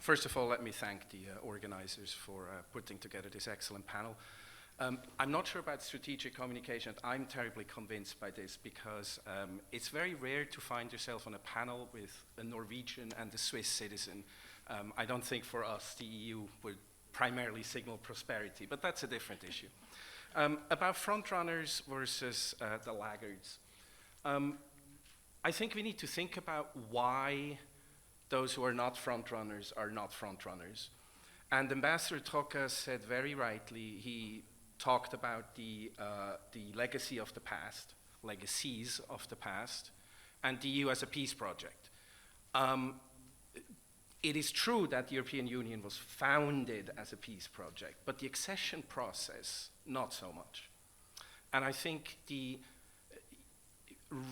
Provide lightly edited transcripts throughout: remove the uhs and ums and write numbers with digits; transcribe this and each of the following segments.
First of all, let me thank the organizers for putting together this excellent panel. I'm not sure about strategic communication. I'm terribly convinced by this because it's very rare to find yourself on a panel with a Norwegian and a Swiss citizen. I don't think for us the EU would primarily signal prosperity, but that's a different issue. About frontrunners versus the laggards. I think we need to think about why those who are not frontrunners are not frontrunners. And Ambassador Troca said very rightly, he talked about the legacy of the past, legacies of the past, and the EU as a peace project. It is true that the European Union was founded as a peace project, but the accession process, not so much. And I think the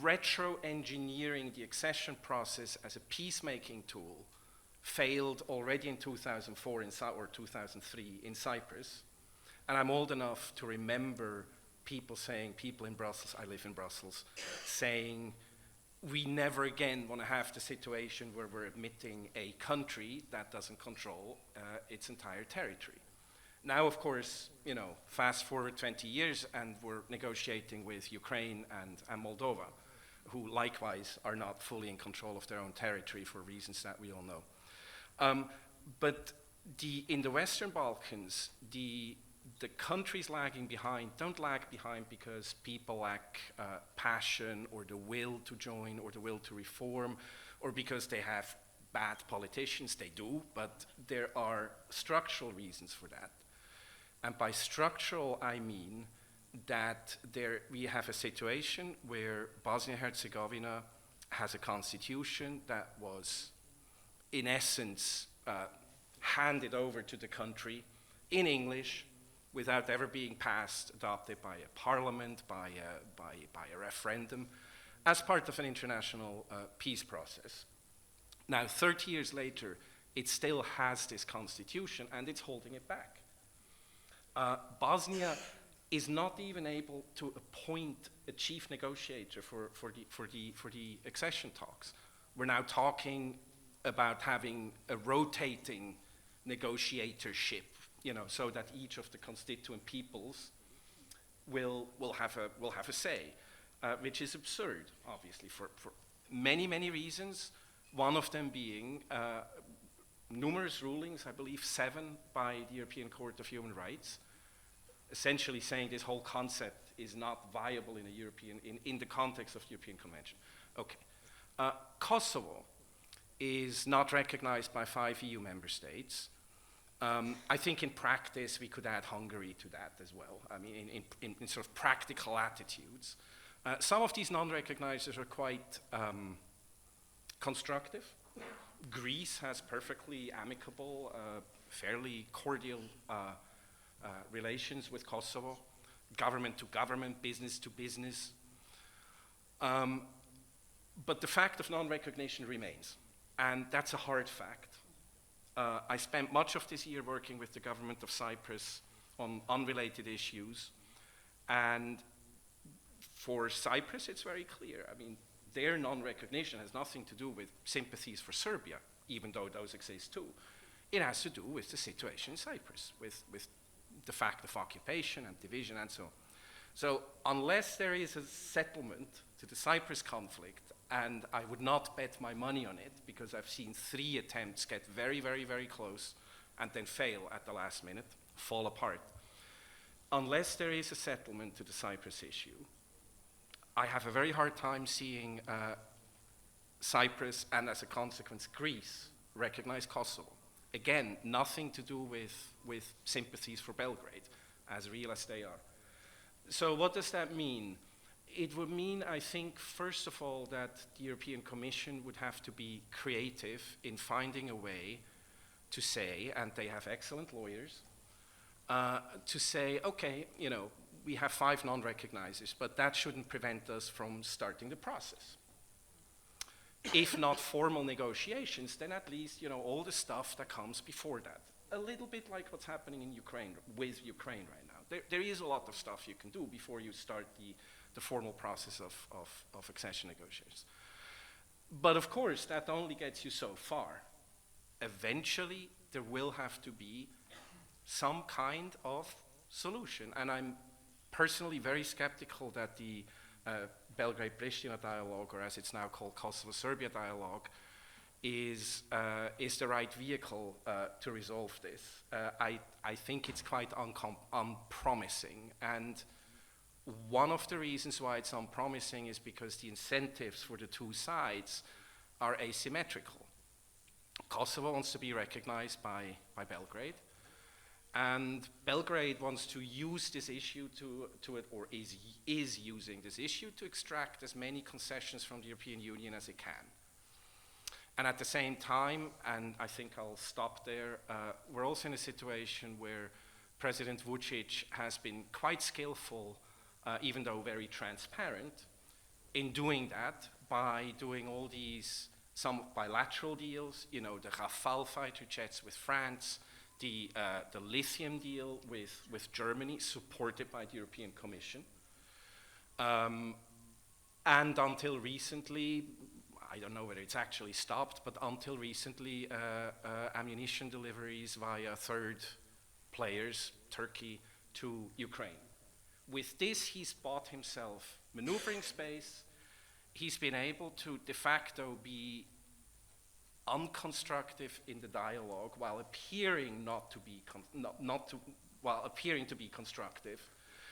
retro-engineering the accession process as a peacemaking tool failed already in 2004 or 2003 in Cyprus. And I'm old enough to remember people in Brussels, I live in Brussels, saying, we never again want to have the situation where we're admitting a country that doesn't control its entire territory. Now, of course, fast forward 20 years and we're negotiating with Ukraine and Moldova, who likewise are not fully in control of their own territory for reasons that we all know. But in the Western Balkans, the countries lagging behind don't lag behind because people lack passion or the will to join or the will to reform or because they have bad politicians. They do, but there are structural reasons for that. And by structural, I mean that we have a situation where Bosnia-Herzegovina has a constitution that was, in essence, handed over to the country in English, without ever being adopted by a parliament, by a referendum, as part of an international peace process. Now, 30 years later, it still has this constitution and it's holding it back. Bosnia is not even able to appoint a chief negotiator for the accession talks. We're now talking about having a rotating negotiatorship, so that each of the constituent peoples will have a say, which is absurd, obviously, for many, many reasons. One of them being numerous rulings, I believe 7 by the European Court of Human Rights, essentially saying this whole concept is not viable in the context of the European Convention. Okay. Kosovo is not recognized by 5 EU member states. I think in practice we could add Hungary to that as well. I mean, in sort of practical attitudes. Some of these non-recognizers are quite constructive. Greece has perfectly amicable, fairly cordial relations with Kosovo, government to government, business to business. But the fact of non-recognition remains, and that's a hard fact. I spent much of this year working with the government of Cyprus on unrelated issues, and for Cyprus it's very clear. I mean, their non-recognition has nothing to do with sympathies for Serbia, even though those exist too. It has to do with the situation in Cyprus, with the fact of occupation and division and so on. So unless there is a settlement to the Cyprus conflict, and I would not bet my money on it because I've seen 3 attempts get very, very, very close and then fail at the last minute, fall apart. Unless there is a settlement to the Cyprus issue, I have a very hard time seeing Cyprus and as a consequence Greece recognize Kosovo. Again, nothing to do with sympathies for Belgrade, as real as they are. So what does that mean? It would mean, I think, first of all, that the European Commission would have to be creative in finding a way to say, and they have excellent lawyers, to say, okay, we have 5 non-recognizers, but that shouldn't prevent us from starting the process. If not formal negotiations, then at least, all the stuff that comes before that. A little bit like what's happening in Ukraine, with Ukraine right now. There is a lot of stuff you can do before you start the formal process of accession negotiations. But of course, that only gets you so far. eventually there will have to be some kind of solution. And I'm personally very skeptical that the Belgrade-Pristina dialogue, or as it's now called Kosovo-Serbia dialogue, is the right vehicle to resolve this. I think it's quite unpromising, and one of the reasons why it's unpromising is because the incentives for the two sides are asymmetrical. Kosovo wants to be recognized by Belgrade, and Belgrade wants to use this issue or is using this issue to extract as many concessions from the European Union as it can. And at the same time, and I think I'll stop there, we're also in a situation where President Vučić has been quite skillful, even though very transparent, in doing that by doing all these some bilateral deals, the Rafale fighter jets with France, the lithium deal with Germany, supported by the European Commission. And until recently, I don't know whether it's actually stopped, but until recently, ammunition deliveries via third players, Turkey, to Ukraine. With this, he's bought himself maneuvering space. He's been able to de facto be unconstructive in the dialogue while appearing to be constructive.